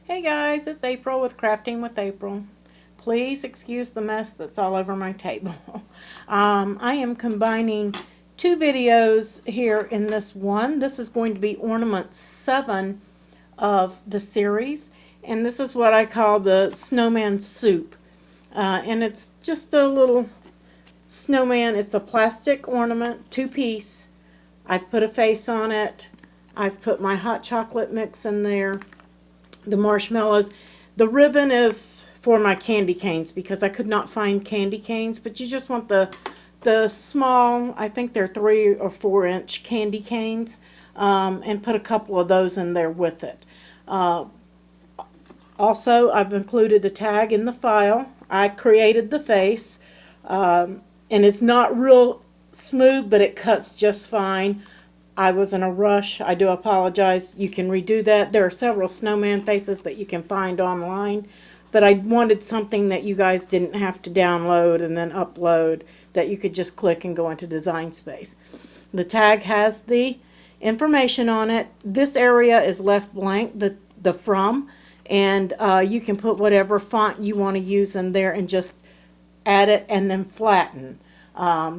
Hey guys, it's April with Crafting with April. Please excuse the mess that's all over my table. I am combining two videos here in this one. This is going to be Ornament 7 of the series, and this is what I call the Snowman Soup. And it's just a little snowman. It's a plastic ornament, two-piece. I've put a face on it. I've put my hot chocolate mix in there. The marshmallows. The ribbon is for my candy canes because I could not find candy canes, but you just want the small, I think they're 3 or 4 inch candy canes, and put a couple of those in there with it. Also, I've included a tag in the file. I created the face, and it's not real smooth, but it cuts just fine. I was in a rush. I do apologize. You can redo that. There are several snowman faces that you can find online, but I wanted something that you guys didn't have to download and then upload, that you could just click and go into Design Space. The tag has the information on it. This area is left blank, the from, and you can put whatever font you want to use in there and just add it and then flatten.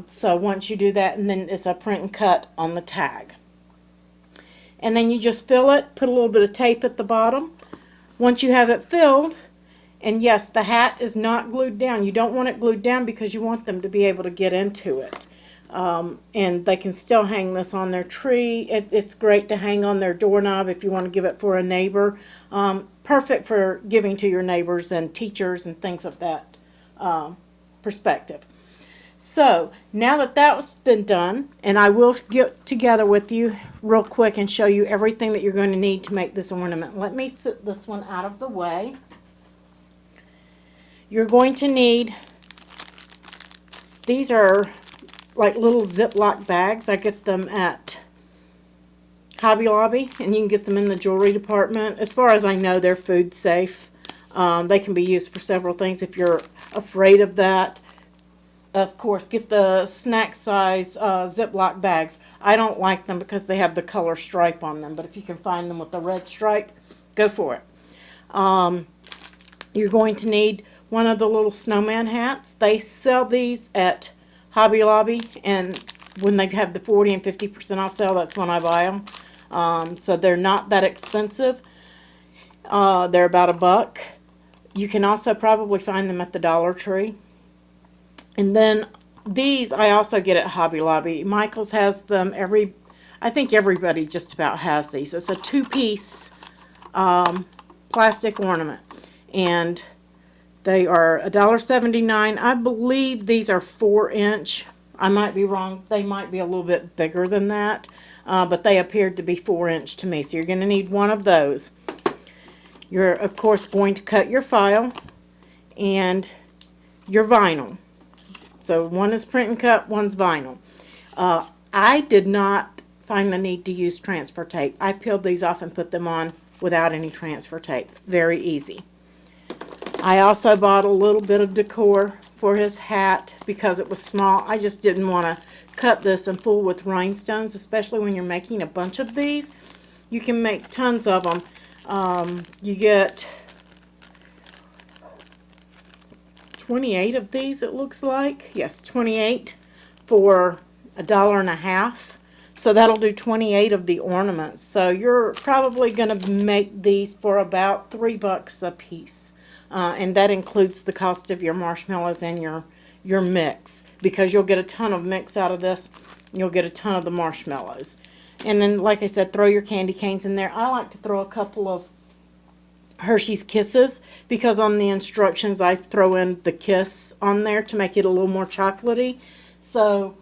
So once you do that, and then it's a print and cut on the tag. And then you just fill it, put a little bit of tape at the bottom. Once you have it filled, and yes, the hat is not glued down. You don't want it glued down because you want them to be able to get into it. And they can still hang this on their tree. It's great to hang on their doorknob if you want to give it for a neighbor. Perfect for giving to your neighbors and teachers and things of that perspective. So now that that's been done, and I will get together with you real quick and show you everything that you're going to need to make this ornament. Let me set this one out of the way. You're going to need, these are like little Ziploc bags. I get them at Hobby Lobby, and you can get them in the jewelry department. As far as I know, they're food safe. They can be used for several things. If you're afraid of that, of course, get the snack size Ziploc bags. I don't like them because they have the color stripe on them, but if you can find them with the red stripe, go for it. You're going to need one of the little snowman hats. They sell these at Hobby Lobby, and when they have the 40 and 50% off sale, that's when I buy them. So they're not that expensive. They're about $1. You can also probably find them at the Dollar Tree. And then these I also get at Hobby Lobby. Michael's has them. I think everybody just about has these. It's a two-piece plastic ornament, and they are $1.79. I believe these are 4 inch. I might be wrong. They might be a little bit bigger than that, but they appeared to be 4 inch to me. So you're going to need one of those. You're of course going to cut your file and your vinyl. So one is print and cut, one's vinyl. I did not find the need to use transfer tape. I peeled these off and put them on without any transfer tape. Very easy. I also bought a little bit of decor for his hat because it was small. I just didn't want to cut this and fool with rhinestones, especially when you're making a bunch of these. You can make tons of them. You get 28 of these, it looks like. Yes, 28 for $1.50. So that'll do 28 of the ornaments. So you're probably going to make these for about $3 a piece. And that includes the cost of your marshmallows and your mix, because you'll get a ton of mix out of this. You'll get a ton of the marshmallows. And then, like I said, throw your candy canes in there. I like to throw a couple of Hershey's Kisses, because on the instructions I throw in the kiss on there to make it a little more chocolatey. So,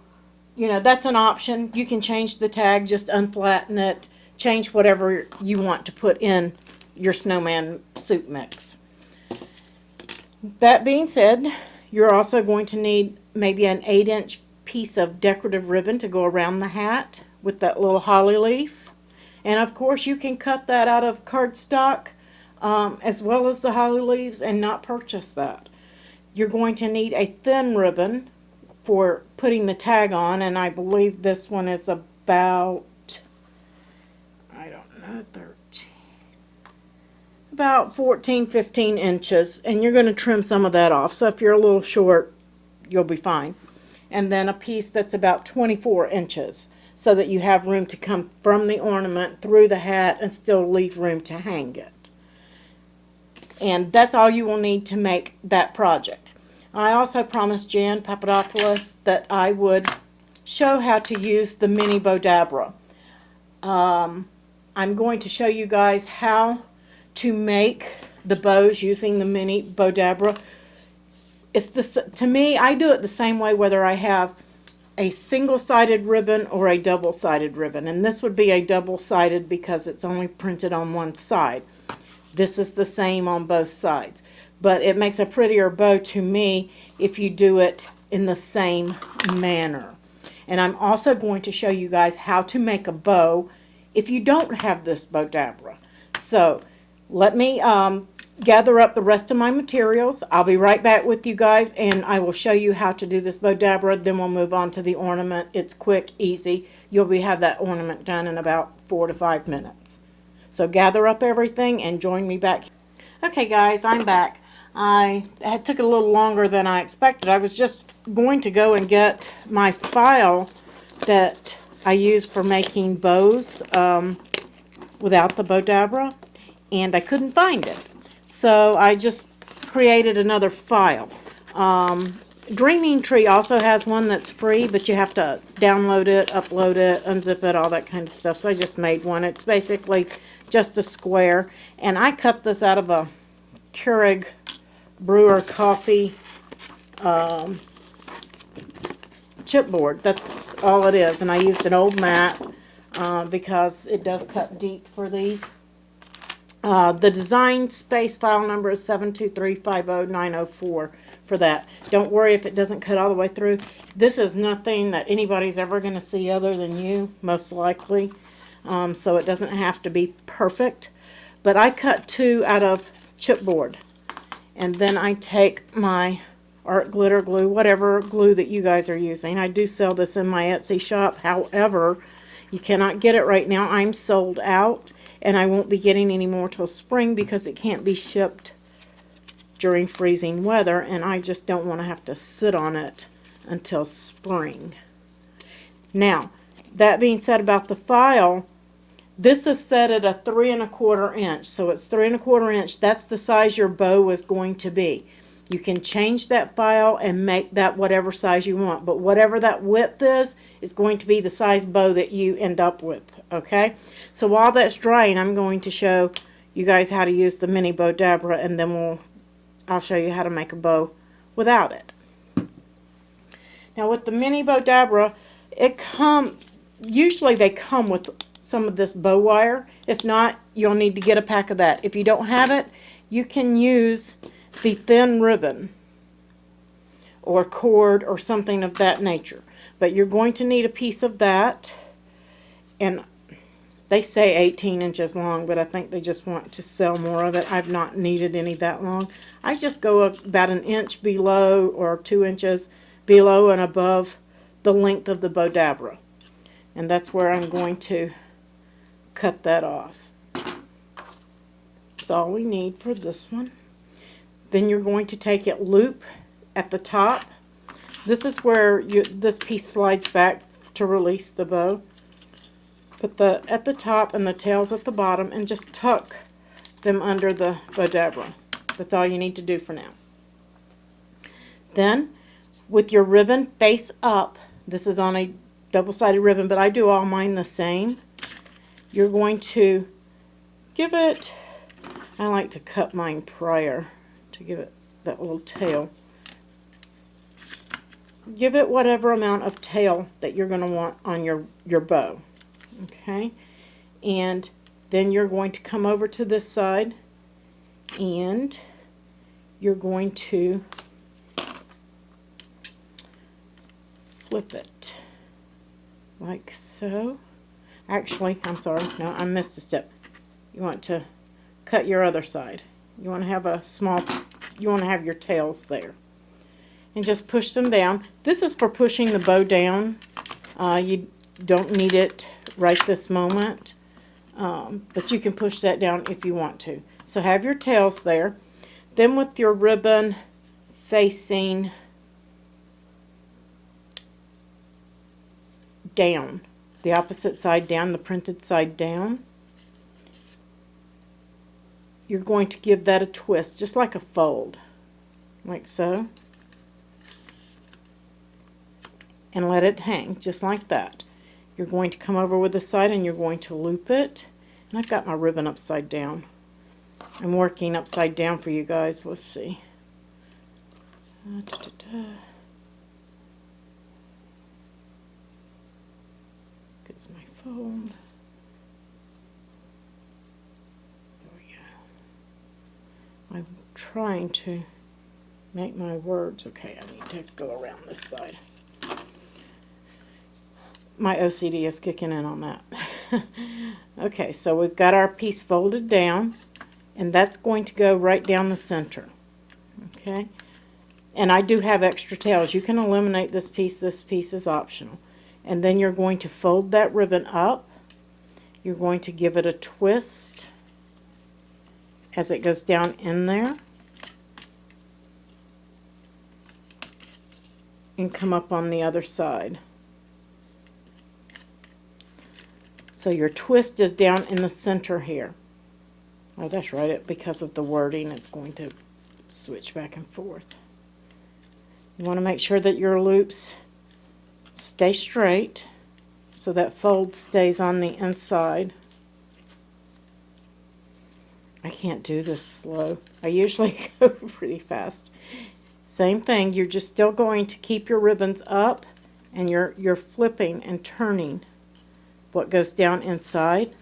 you know, that's an option. You can change the tag, just unflatten it, change whatever you want to put in your snowman soup mix. That being said, you're also going to need maybe an 8-inch piece of decorative ribbon to go around the hat with that little holly leaf. And of course you can cut that out of cardstock, as well as the holly leaves, and not purchase that. You're going to need a thin ribbon for putting the tag on, and I believe this one is about, I don't know, about 14, 15 inches, and you're going to trim some of that off. So if you're a little short, you'll be fine. And then a piece that's about 24 inches, so that you have room to come from the ornament through the hat and still leave room to hang it. And that's all you will need to make that project. I also promised Jan Papadopoulos that I would show how to use the mini Bowdabra. I'm going to show you guys how to make the bows using the mini Bowdabra. To me, I do it the same way whether I have a single-sided ribbon or a double-sided ribbon. And this would be a double-sided because it's only printed on one side. This is the same on both sides. But it makes a prettier bow to me if you do it in the same manner. And I'm also going to show you guys how to make a bow if you don't have this Bowdabra. So let me gather up the rest of my materials. I'll be right back with you guys, and I will show you how to do this Bowdabra. Then we'll move on to the ornament. It's quick, easy. You'll have that ornament done in about 4 to 5 minutes. So gather up everything and join me back. Okay guys, I'm back. It took a little longer than I expected. I was just going to go and get my file that I use for making bows without the Bowdabra, and I couldn't find it. So I just created another file. Dreaming Tree also has one that's free, but you have to download it, upload it, unzip it, all that kind of stuff. So I just made one. It's basically just a square, and I cut this out of a Keurig brewer coffee chipboard. That's all it is, and I used an old mat because it does cut deep for these. The design space file number is 723500904 for that. Don't worry if it doesn't cut all the way through. This is nothing that anybody's ever going to see other than you, most likely. So it doesn't have to be perfect. But I cut 2 out of chipboard. And then I take my art glitter glue, whatever glue that you guys are using. I do sell this in my Etsy shop. However, you cannot get it right now. I'm sold out. And I won't be getting any more till spring because it can't be shipped during freezing weather, and I just don't want to have to sit on it until spring. Now, that being said about the file, this is set at a 3 1/4 inch, so it's 3 1/4 inch. That's the size your bow is going to be. You can change that file and make that whatever size you want, but whatever that width is going to be the size bow that you end up with, okay? So while that's drying, I'm going to show you guys how to use the mini Bowdabra, and then I'll show you how to make a bow without it. Now with the mini Bowdabra, usually they come with some of this bow wire. If not, you'll need to get a pack of that. If you don't have it, you can use the thin ribbon or cord or something of that nature. But you're going to need a piece of that, and they say 18 inches long, but I think they just want to sell more of it. I've not needed any that long. I just go about 1 inch below or 2 inches below and above the length of the Bowdabra. And that's where I'm going to cut that off. That's all we need for this one. Then you're going to take it loop at the top. This is where this piece slides back to release the bow. Put at the top and the tails at the bottom, and just tuck them under the Bowdabra. That's all you need to do for now. Then, with your ribbon face up, this is on a double-sided ribbon, but I do all mine the same. You're going to give it, I like to cut mine prior to give it that little tail. Give it whatever amount of tail that you're going to want on your bow. Okay, and then you're going to come over to this side, and you're going to flip it like so. Actually, I'm sorry, no, I missed a step. You want to cut your other side. You want to have you want to have your tails there. And just push them down. This is for pushing the bow down. You don't need it right this moment, but you can push that down if you want to. So have your tails there. Then with your ribbon facing down, the opposite side down, the printed side down, you're going to give that a twist, just like a fold, like so, and let it hang, just like that. You're going to come over with the side and you're going to loop it, and I've got my ribbon upside down. I'm working upside down for you guys. Let's see. Gets my fold. There we go. I'm trying to make my words. Okay, I need to go around this side. My OCD is kicking in on that. Okay, so we've got our piece folded down, and that's going to go right down the center. Okay, and I do have extra tails. You can eliminate this piece is optional. And then you're going to fold that ribbon up. You're going to give it a twist as it goes down in there, and come up on the other side. So your twist is down in the center here. Oh, that's right, because of the wording, it's going to switch back and forth. You want to make sure that your loops stay straight so that fold stays on the inside. I can't do this slow. I usually go pretty fast. Same thing, you're just still going to keep your ribbons up, and you're flipping and turning what goes down inside.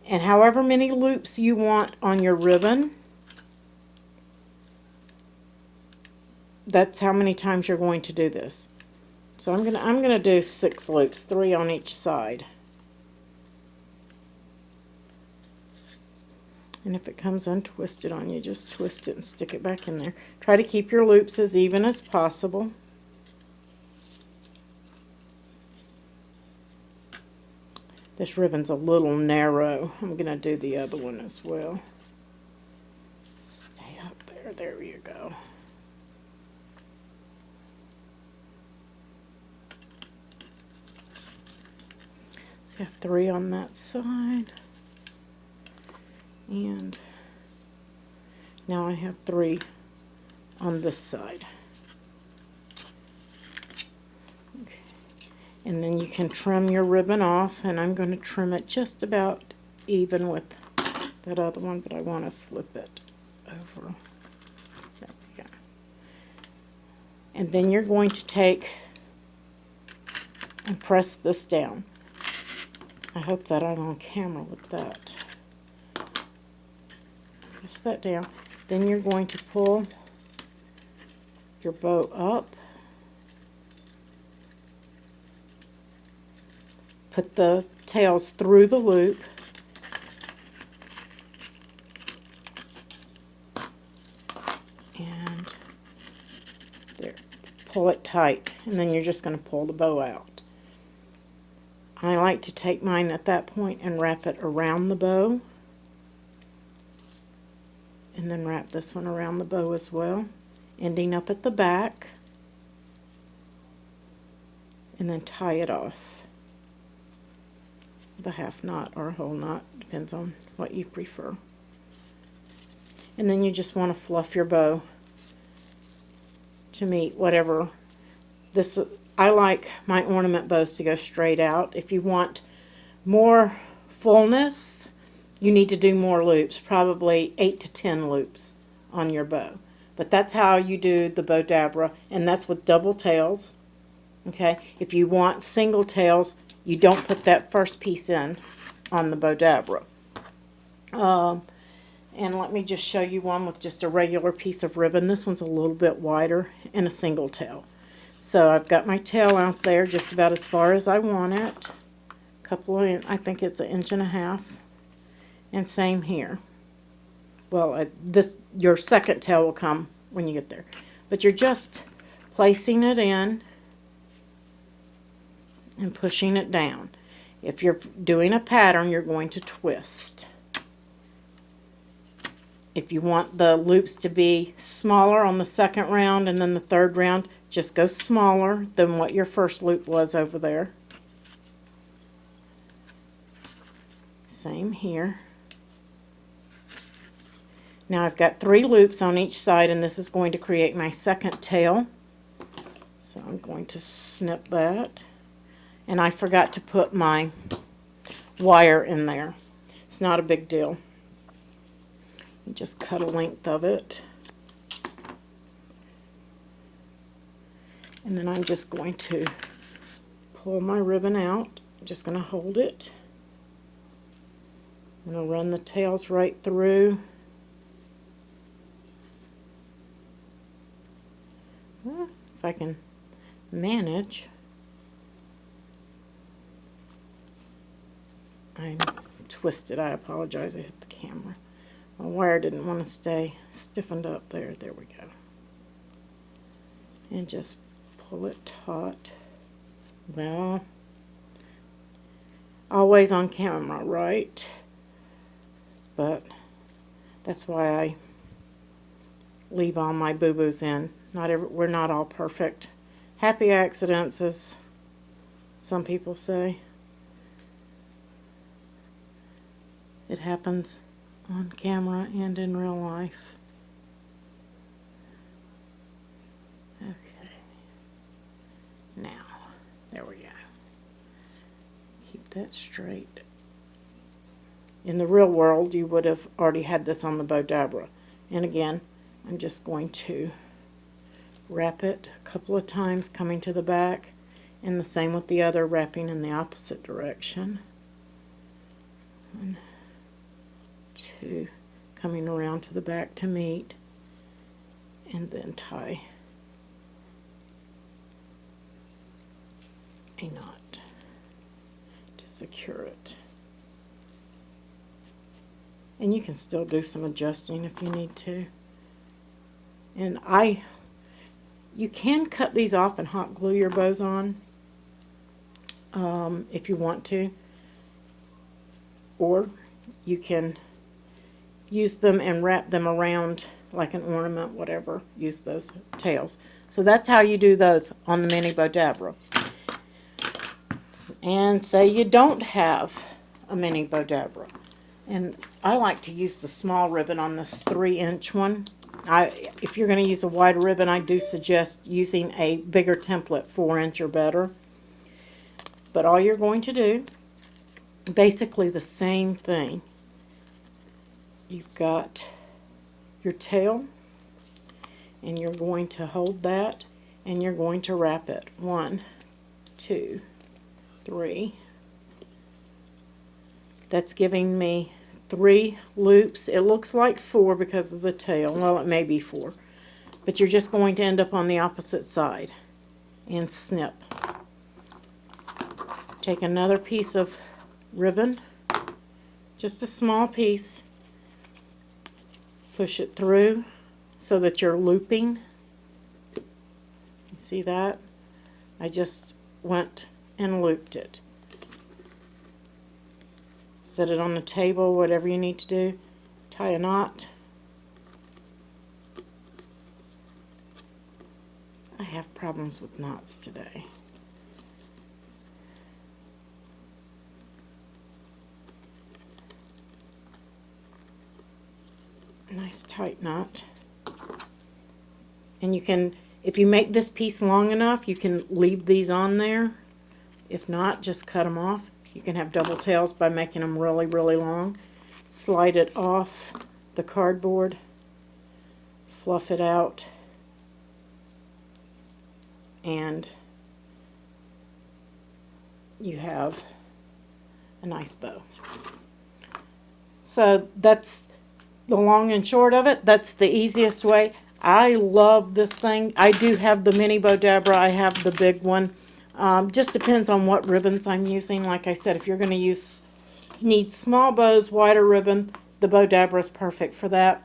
And however many loops you want on your ribbon, that's how many times you're going to do this. So I'm gonna do 6 loops, 3 on each side. And if it comes untwisted on you, just twist it and stick it back in there. Try to keep your loops as even as possible. This ribbon's a little narrow. I'm going to do the other one as well. Stay up there. There you go. So I have 3 on that side. And now I have 3 on this side. Okay. And then you can trim your ribbon off, and I'm going to trim it just about even with that other one, but I want to flip it over. There we go. And then you're going to take and press this down. I hope that I'm on camera with that. Press that down. Then you're going to pull your bow up. Put the tails through the loop. And there. Pull it tight. And then you're just going to pull the bow out. I like to take mine at that point and wrap it around the bow. And then wrap this one around the bow as well, ending up at the back. And then tie it off. The half knot or a whole knot, depends on what you prefer. And then you just want to fluff your bow to meet whatever. This, I like my ornament bows to go straight out. If you want more fullness, you need to do more loops, probably 8 to 10 loops on your bow. But that's how you do the Bowdabra, and that's with double tails. Okay, if you want single tails, you don't put that first piece in on the Bowdabra. And let me just show you one with just a regular piece of ribbon. This one's a little bit wider and a single tail. So I've got my tail out there just about as far as I want it. I think it's 1.5 inches. And same here. Well, your second tail will come when you get there. But you're just placing it in and pushing it down. If you're doing a pattern, you're going to twist. If you want the loops to be smaller on the second round and then the third round, just go smaller than what your first loop was over there. Same here. Now I've got 3 loops on each side, and this is going to create my second tail. So I'm going to snip that. And I forgot to put my wire in there. It's not a big deal. You just cut a length of it. And then I'm just going to pull my ribbon out. I'm just going to hold it. I'm going to run the tails right through. Well, if I can manage. I'm twisted. I apologize. I hit the camera. My wire didn't want to stay stiffened up there. There we go. And just pull it taut. Well, always on camera, right? But that's why I leave all my boo-boos in. We're not all perfect. Happy accidents, as some people say. It happens on camera and in real life. Okay. Now, there we go. Keep that straight. In the real world, you would have already had this on the Bowdabra. And again, I'm just going to wrap it a couple of times coming to the back, and the same with the other, wrapping in the opposite direction. 1, 2, coming around to the back to meet, and then tie a knot to secure it. And you can still do some adjusting if you need to. And you can cut these off and hot glue your bows on if you want to. Or you can use them and wrap them around like an ornament, whatever. Use those tails. So that's how you do those on the mini Bowdabra. And say you don't have a mini Bowdabra. And I like to use the small ribbon on this 3-inch one. If you're going to use a wider ribbon, I do suggest using a bigger template, 4-inch or better. But all you're going to do, basically the same thing. You've got your tail, and you're going to hold that, and you're going to wrap it. 1, 2, 3. That's giving me 3 loops. It looks like 4 because of the tail. Well, it may be 4. But you're just going to end up on the opposite side and snip. Take another piece of ribbon, just a small piece, push it through so that you're looping. You see that? I just went and looped it. Set it on the table, whatever you need to do. Tie a knot. I have problems with knots today. Nice tight knot. And you can, if you make this piece long enough, you can leave these on there. If not, just cut them off. You can have double tails by making them really, really long. Slide it off the cardboard, fluff it out, and you have a nice bow. So that's the long and short of it. That's the easiest way. I love this thing. I do have the mini Bowdabra. I have the big one. Just depends on what ribbons I'm using. Like I said, if you're going to need small bows, wider ribbon, the Bowdabra is perfect for that.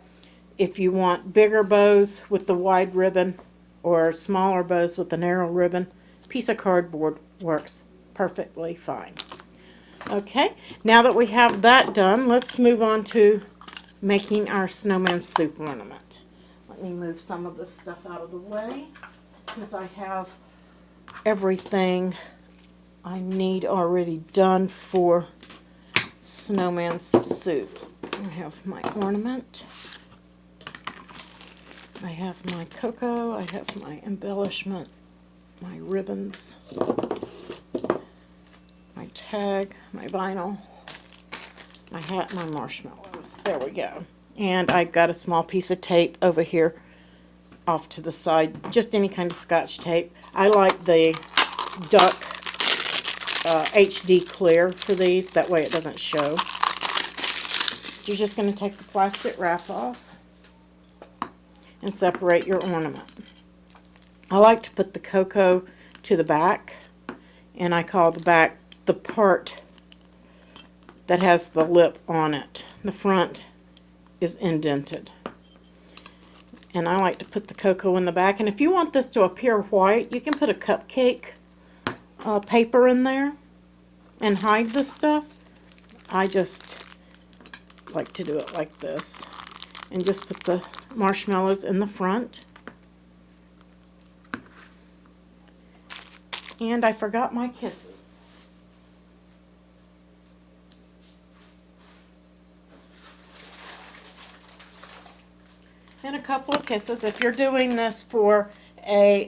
If you want bigger bows with the wide ribbon or smaller bows with the narrow ribbon, a piece of cardboard works perfectly fine. Okay, now that we have that done, let's move on to making our snowman soup ornament. Let me move some of this stuff out of the way since I have everything I need already done for snowman soup. I have my ornament. I have my cocoa. I have my embellishment, my ribbons, my tag, my vinyl, my hat, my marshmallows. There we go. And I've got a small piece of tape over here off to the side, just any kind of Scotch tape. I like the duck HD clear for these, that way it doesn't show. You're just going to take the plastic wrap off and separate your ornament. I like to put the cocoa to the back, and I call the back the part that has the lip on it. The front is indented. And I like to put the cocoa in the back. And if you want this to appear white, you can put a cupcake paper in there and hide the stuff. I just like to do it like this. And just put the marshmallows in the front. And I forgot my kisses. And a couple of kisses. If you're doing this for a,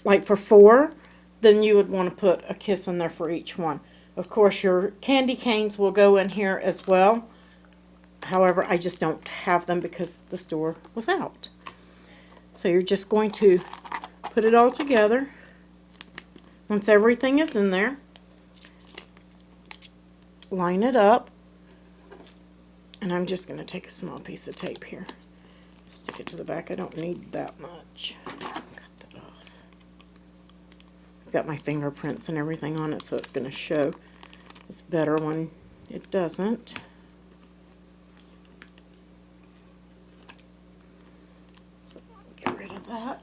like for 4, then you would want to put a kiss in there for each one. Of course, your candy canes will go in here as well. However, I just don't have them because the store was out. So you're just going to put it all together. Once everything is in there, line it up. And I'm just going to take a small piece of tape here. Stick it to the back. I don't need that much. Cut that off. I've got my fingerprints and everything on it, so it's going to show. It's better when it doesn't. So get rid of that.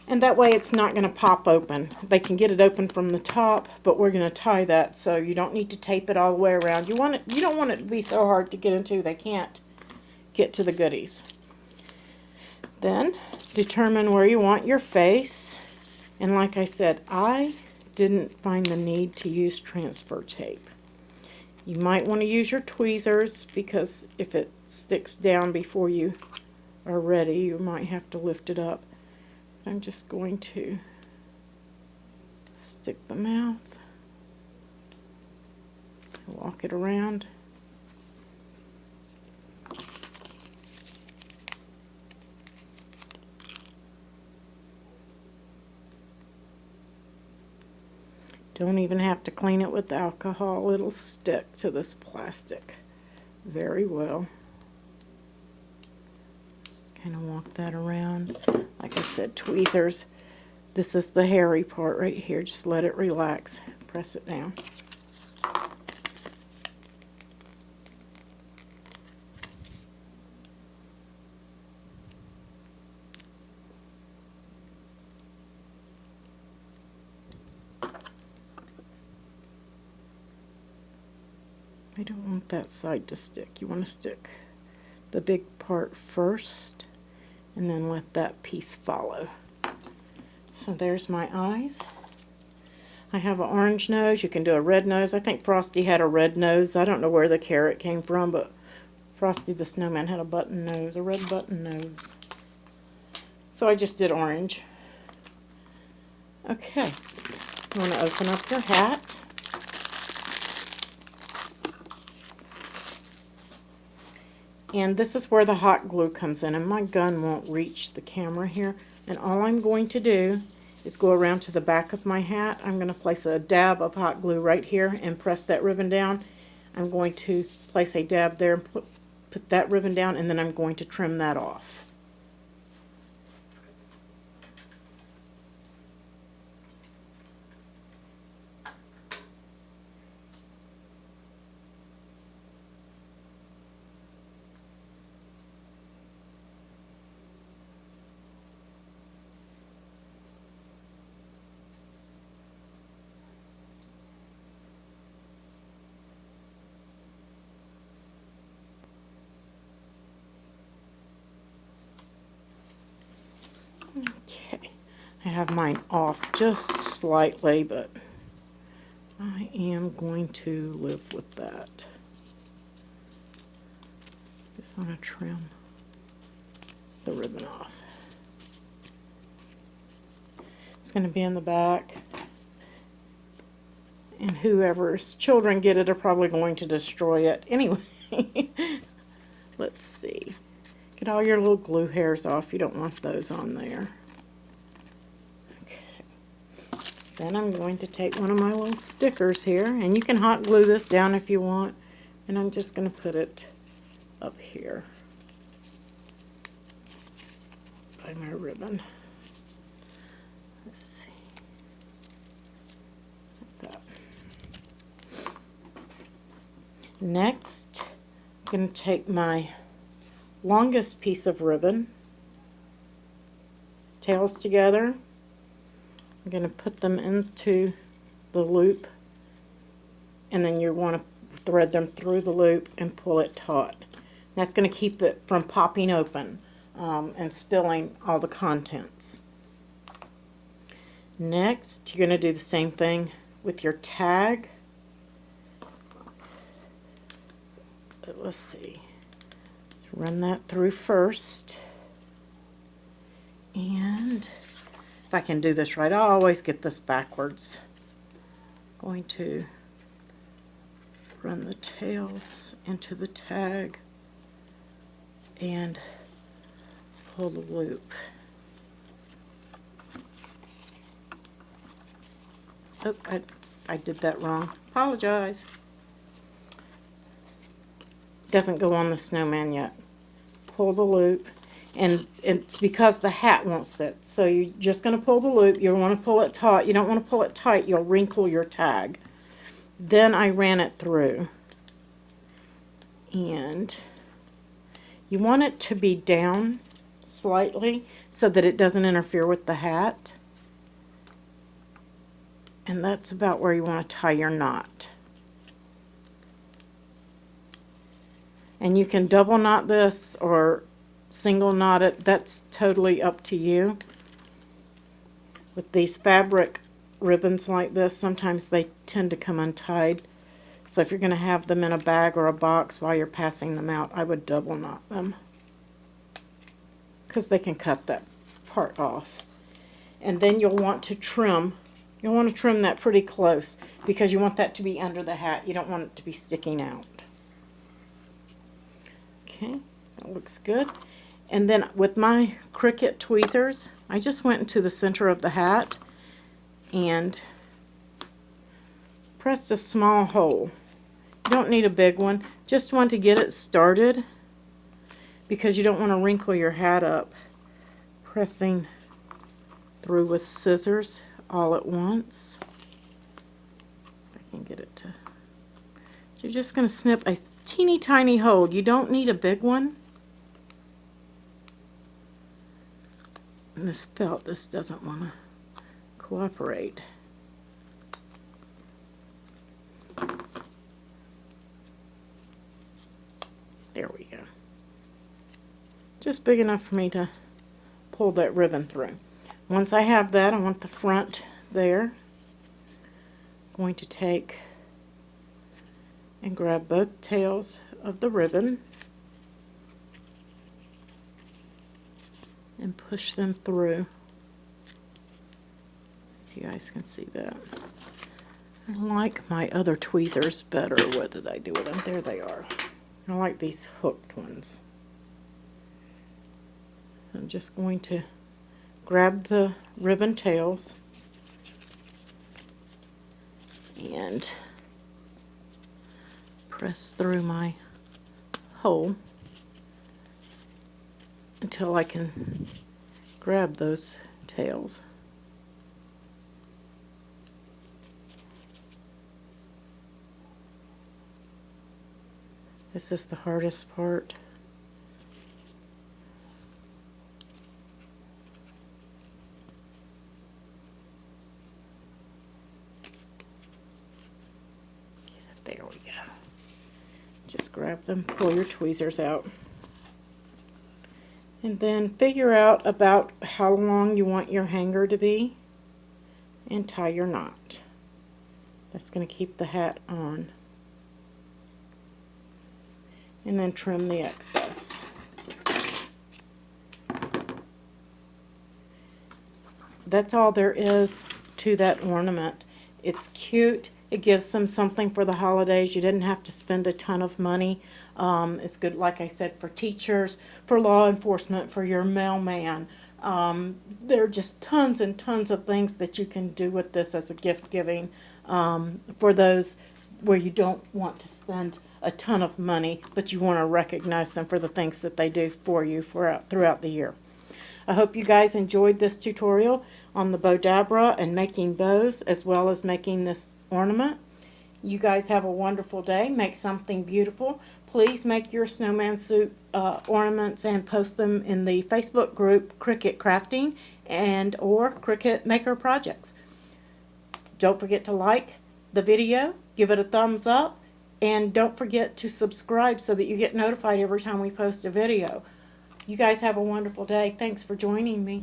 And that way it's not going to pop open. They can get it open from the top, but we're going to tie that so you don't need to tape it all the way around. You don't want it to be so hard to get into they can't get to the goodies. Then determine where you want your face. And like I said, I didn't find the need to use transfer tape. You might want to use your tweezers because if it sticks down before you are ready, you might have to lift it up. I'm just going to stick the mouth, walk it around. Don't even have to clean it with alcohol. It'll stick to this plastic very well. Just kind of walk that around. Like I said, tweezers. This is the hairy part right here. Just let it relax. Press it down. I don't want that side to stick. You want to stick the big part first and then let that piece follow. So there's my eyes. I have an orange nose. You can do a red nose. I think Frosty had a red nose. I don't know where the carrot came from, but Frosty the Snowman had a button nose, a red button nose. So I just did orange. Okay. You want to open up your hat. And this is where the hot glue comes in, and my gun won't reach the camera here. And all I'm going to do is go around to the back of my hat. I'm going to place a dab of hot glue right here and press that ribbon down. I'm going to place a dab there and put that ribbon down, and then I'm going to trim that off. I have mine off just slightly, but I am going to live with that. Just want to trim the ribbon off. It's going to be in the back, and whoever's children get it are probably going to destroy it anyway. Let's see. Get all your little glue hairs off. You don't want those on there. Okay. Then I'm going to take one of my little stickers here, and you can hot glue this down if you want, and I'm just going to put it up here by my ribbon. Let's see. Like that. Next, I'm going to take my longest piece of ribbon, tails together. I'm going to put them into the loop, and then you want to thread them through the loop and pull it taut. That's going to keep it from popping open and spilling all the contents. Next, you're going to do the same thing with your tag. Let's see. Let's run that through first. And if I can do this right, I always get this backwards. I'm going to run the tails into the tag and pull the loop. Oh, I did that wrong. Apologize. Doesn't go on the snowman yet. Pull the loop, and it's because the hat won't sit. So you're just going to pull the loop. You want to pull it taut. You don't want to pull it tight. You'll wrinkle your tag. Then I ran it through, and you want it to be down slightly so that it doesn't interfere with the hat. And that's about where you want to tie your knot. And you can double knot this or single knot it. That's totally up to you. With these fabric ribbons like this, sometimes they tend to come untied. So if you're going to have them in a bag or a box while you're passing them out, I would double knot them, because they can cut that part off. And then you'll want to trim. You'll want to trim that pretty close, because you want that to be under the hat. You don't want it to be sticking out. Okay, that looks good. And then with my Cricut tweezers, I just went into the center of the hat and pressed a small hole. You don't need a big one, just one to get it started, because you don't want to wrinkle your hat up pressing through with scissors all at once. If I can get it to... So you're just going to snip a teeny tiny hole. You don't need a big one. And this felt just doesn't want to cooperate. There we go. Just big enough for me to pull that ribbon through. Once I have that, I want the front there. I'm going to take and grab both tails of the ribbon and push them through. If you guys can see that. I like my other tweezers better. What did I do with them? There they are. I like these hooked ones. So I'm just going to grab the ribbon tails and press through my hole until I can grab those tails. This is the hardest part. There we go. Just grab them, pull your tweezers out, And then figure out about how long you want your hanger to be and tie your knot. That's going to keep the hat on. And then trim the excess. That's all there is to that ornament. It's cute. It gives them something for the holidays. You didn't have to spend a ton of money. It's good, like I said, for teachers, for law enforcement, for your mailman. There are just tons and tons of things that you can do with this as a gift giving for those where you don't want to spend a ton of money, but you want to recognize them for the things that they do for you throughout the year. I hope you guys enjoyed this tutorial on the Bowdabra and making bows, as well as making this ornament. You guys have a wonderful day. Make something beautiful. Please make your snowman suit ornaments and post them in the Facebook group Cricut Crafting and or Cricut Maker Projects. Don't forget to like the video, give it a thumbs up, and don't forget to subscribe so that you get notified every time we post a video. You guys have a wonderful day. Thanks for joining me.